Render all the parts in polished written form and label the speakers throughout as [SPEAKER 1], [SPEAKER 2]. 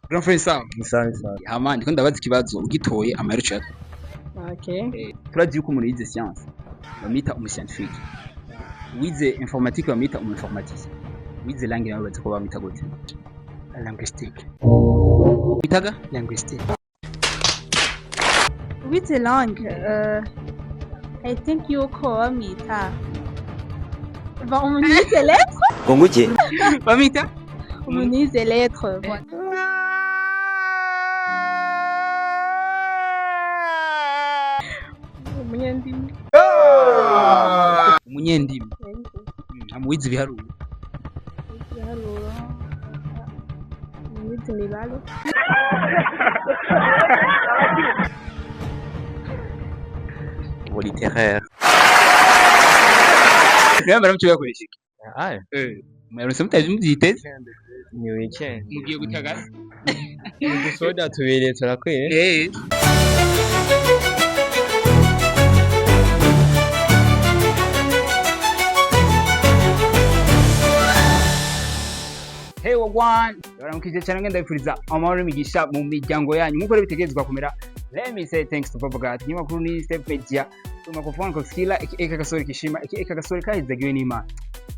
[SPEAKER 1] Grand frère sawa.
[SPEAKER 2] Sawa sawa.
[SPEAKER 1] Hama ndiko ndabaza ikibazo ugitoye amahero chat.
[SPEAKER 3] Okay.
[SPEAKER 1] Turazi yuko umuntu yize science bamwita umuscientifique. Wize informatique bamwita umuinformaticien. Wize langue nawe bazi ko bamwita gute?
[SPEAKER 3] Linguistique.
[SPEAKER 1] Bitaga
[SPEAKER 3] Linguistique.
[SPEAKER 4] Wize langue, I think yuko bamwita umuntu yize lettre.
[SPEAKER 2] Konguki?
[SPEAKER 1] bamwita
[SPEAKER 4] Umuntu yize lettre.
[SPEAKER 3] Umunyendimi.
[SPEAKER 1] umunyendimi. Amuwize ibiharuro.
[SPEAKER 3] Ibiharuro. Wize imibare.
[SPEAKER 2] Littéraire.
[SPEAKER 1] Namba ramcho yakoresha iki?
[SPEAKER 2] Ah,
[SPEAKER 1] Mwaronse mutaje mubyiteze?
[SPEAKER 2] ni weekend.
[SPEAKER 1] Mugiye gutaga?
[SPEAKER 2] Udusoda tubiri turakwiye.
[SPEAKER 1] Hey wagwan, baramukije cyane ngenda bifuriza amahoro n'imigisha mu miryango yanyu. Nkuko bitegerezwa kumera. Let me say thanks to Papa God. Nyuma kuri ni step media. Tumakofana ko skilla eka gasori kishima eka gasori kahizagiwe n'Imana.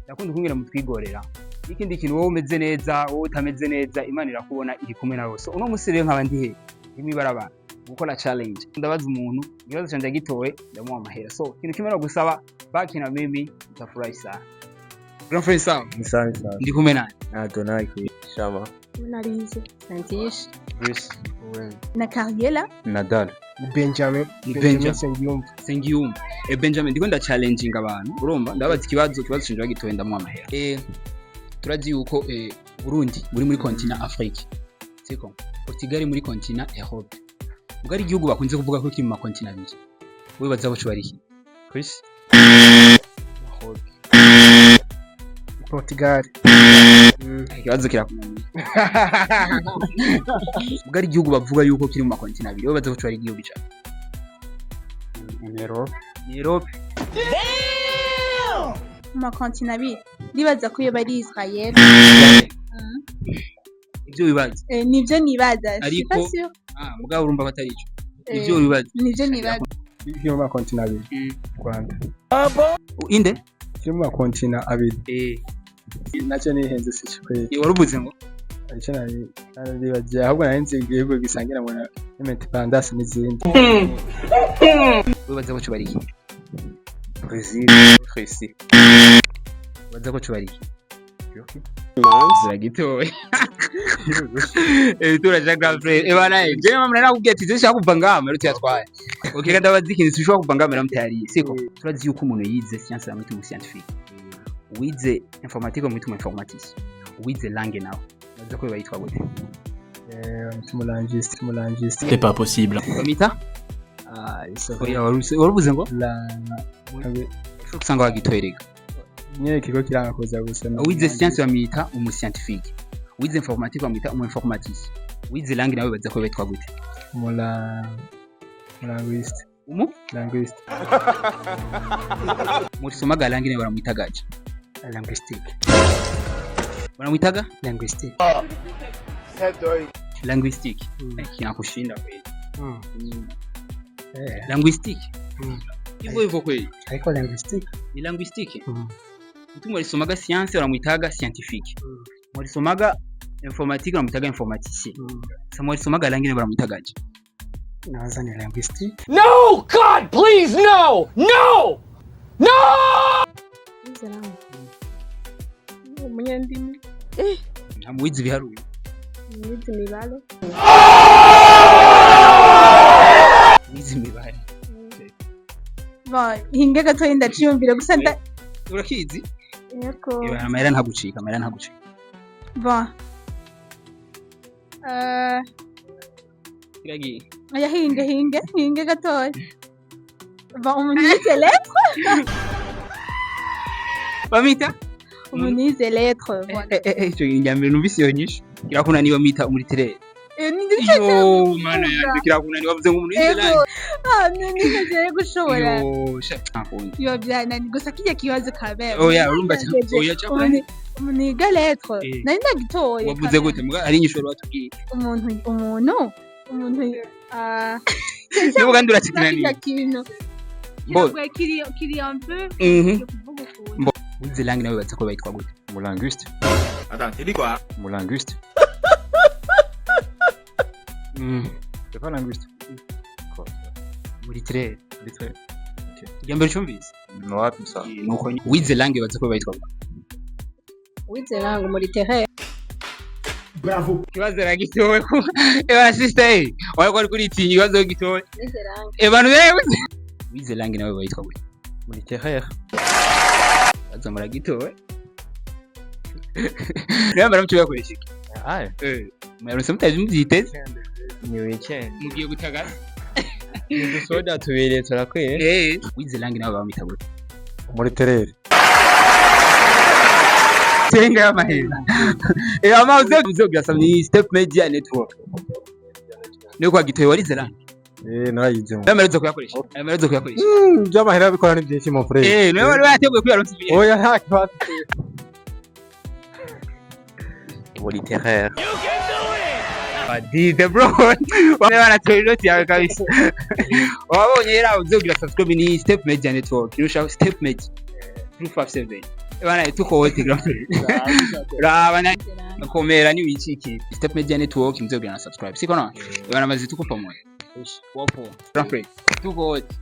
[SPEAKER 1] Nakunda kungira mutwigorera. Ikindi kintu wowe umeze neza, wowe utameze neza, Imana irakubona iri kumwe nawe. So uno musi rero nkaba ndi he? Imibarabara. Gukora challenge. Ndabaza umuntu, ikibazo canje gitowe ndamuha amahera. So kintu kimera gusaba baki na mimi utafurahi sana. Grand frère sawa.
[SPEAKER 2] Sawa sawa.
[SPEAKER 1] Ndi kumwe nani?
[SPEAKER 2] Donai Shama.
[SPEAKER 3] Munarize. Santish.
[SPEAKER 2] Chris.
[SPEAKER 4] Na Cariela.
[SPEAKER 2] Nadal.
[SPEAKER 3] Benjamin.
[SPEAKER 1] Sengiyumva. Benjamin ndiko nda challenging abantu. Urumva ndabaza ikibazo canje bagitoye ndamuha amahera. Turazi yuko Burundi muri continent Afrique. Siko. Portugal muri continent Europe. Mugari igihugu bakunze kuvuga ko kiri mu continent abiri. Wewe baza bacu bari iki?
[SPEAKER 2] Chris.
[SPEAKER 3] Portugal.
[SPEAKER 1] Ikibazo kirakunaniye. Mugari igihugu bavuga yuko kiri mu continent abiri. Wewe baza bacu bari igihugu cyawe. Europe.
[SPEAKER 4] Mu continent abiri. Ndibaza ko iyo bari Israel.
[SPEAKER 1] Ibyo bibaza.
[SPEAKER 4] Nivyo nibaza.
[SPEAKER 1] Ariko mugabo urumva batari ico. Ibyo bibaza.
[SPEAKER 4] Nivyo nibaza.
[SPEAKER 3] Iyo mu continent abiri. Rwanda.
[SPEAKER 1] Inde?
[SPEAKER 3] Iyo mu continent abiri. Nacyo nihenze sicikwe.
[SPEAKER 1] Warubuze ngo
[SPEAKER 3] ariko nari bagiye ahubwo nahenze igihugu gisangira mu independence n'izindi.
[SPEAKER 1] Webaza bacu bari iki?
[SPEAKER 2] Brazil. Russie.
[SPEAKER 1] Baza bacu bari iki?
[SPEAKER 2] Zagitoye.
[SPEAKER 1] Turaje grand frère. Bana je mamre nakubwiye ati zishaka kuva ngama ruti yatwaye. Okay kandi abazi ikintu zishaka kuva ngama ramutari. Siko turazi yuko umuntu yize science amwita mu scientifique. Wize informatique amwita mu informaticien. Wize langue nawe. Baza ko bayitwa gute?
[SPEAKER 3] Linguiste.
[SPEAKER 5] C'est pas possible.
[SPEAKER 1] Bamita? Warubuze ngo? Faut kusanga wagitwereka.
[SPEAKER 3] Nyine kigo kiranga kuza gusa.
[SPEAKER 1] Wize science bamwita umuscientifique. Wize informatique bamwita umuinformaticien. Wize langue nawe baza ko bayitwa gute?
[SPEAKER 3] Linguiste. Linguiste.
[SPEAKER 1] Muri somaga langue nawe baramwita gaje.
[SPEAKER 3] Linguistique.
[SPEAKER 1] Baramwitaga?
[SPEAKER 3] Linguistique.
[SPEAKER 1] Linguistique. Kinakushinda kweli. Linguistique. Hivyo kweli.
[SPEAKER 3] Haiko linguistique.
[SPEAKER 1] Ni linguistique. Mtu mwalisomaga science baramwitaga scientifique. Mwalisomaga informatique baramwitaga informaticien. Sasa mwalisomaga langue baramwitaga gaje.
[SPEAKER 3] Naanza ni linguistique.
[SPEAKER 5] No, God, please, no! No! No!
[SPEAKER 3] Umunyendimi.
[SPEAKER 1] Amuwize ibiharuro.
[SPEAKER 3] Wize imibare.
[SPEAKER 1] Wize imibare.
[SPEAKER 4] Hinga gatoya ndaciyumvira gusa
[SPEAKER 1] Urakizi?
[SPEAKER 4] Yego.
[SPEAKER 1] Amahera ntagucika. Kiragiye.
[SPEAKER 4] Aya hinga gatoya. Umuntu yize lettre.
[SPEAKER 1] Bamita?
[SPEAKER 4] Umuntu yize lettre.
[SPEAKER 1] Cyo injyambere numvise yo nyisho. Kirakunaniye bamita umuritere.
[SPEAKER 4] Yo
[SPEAKER 1] mana yanjye kirakunaniye wavuze ngo umuntu yize langue.
[SPEAKER 4] Nikaje gushobora.
[SPEAKER 1] Yo, shaka.
[SPEAKER 4] Yo byana gusa kijya kibazo kabera.
[SPEAKER 1] Oya urumva cyane. Oya cyane.
[SPEAKER 4] umuntu yiga lettre nari ndagitoye
[SPEAKER 1] wavuze gute muga ari inyishoro watubwiye
[SPEAKER 4] umuntu
[SPEAKER 1] niba kandi urakikinaniye
[SPEAKER 4] kintu
[SPEAKER 1] Bo.
[SPEAKER 4] kiri un peu kuvuga ukuntu
[SPEAKER 1] Bo. wize langue nawe batse ko bayitwa gute
[SPEAKER 2] Mon linguiste.
[SPEAKER 6] Attends, tu dis quoi?
[SPEAKER 2] Mon linguiste. C'est pas linguiste. Quoi?
[SPEAKER 1] muri tirere
[SPEAKER 2] Littéraire.
[SPEAKER 1] ijambo cyumvise
[SPEAKER 2] Ouais, comme ça.
[SPEAKER 1] nuko wize langue batse ko bayitwa gute
[SPEAKER 4] wize langue muri terre
[SPEAKER 1] kibazo ragitowe ko eba sister wayo ko kuri iki kibazo gitowe
[SPEAKER 4] wize langue
[SPEAKER 1] abantu bewe wize langue nawe bayitwa gute
[SPEAKER 2] Mon littéraire.
[SPEAKER 1] bazo muragitowe rero mbaramutse bakoresha iki
[SPEAKER 2] Ah,
[SPEAKER 1] mwaronse mutaje mubyiteze
[SPEAKER 2] ni weekend.
[SPEAKER 1] mugiye gutagara
[SPEAKER 2] Udusoda tubiri turakwiye.
[SPEAKER 1] wize langue nawe bamwita gute
[SPEAKER 3] muri terere
[SPEAKER 1] senga y'amahera amaze uzobyasa ni step media network niyo kwa gitoye warize langue
[SPEAKER 3] narayizemo
[SPEAKER 1] bamereze kuyakoresha bamereze kuyakoresha
[SPEAKER 3] by'amahera bikora ni byinshi mon frère
[SPEAKER 1] niwe wari wateguye kuyaronsa ibihe
[SPEAKER 3] oya nta kibazo
[SPEAKER 2] Mon littéraire.
[SPEAKER 1] Dide bro wana toilet yawe kabisa wabonye era uzogira subscribe ni step media network irusha step media 257 wana tuko wote graphic rabana komera ni wiciki step media network mzogira na subscribe siko na wana mazi tuko pamoja wapo graphic tuko wote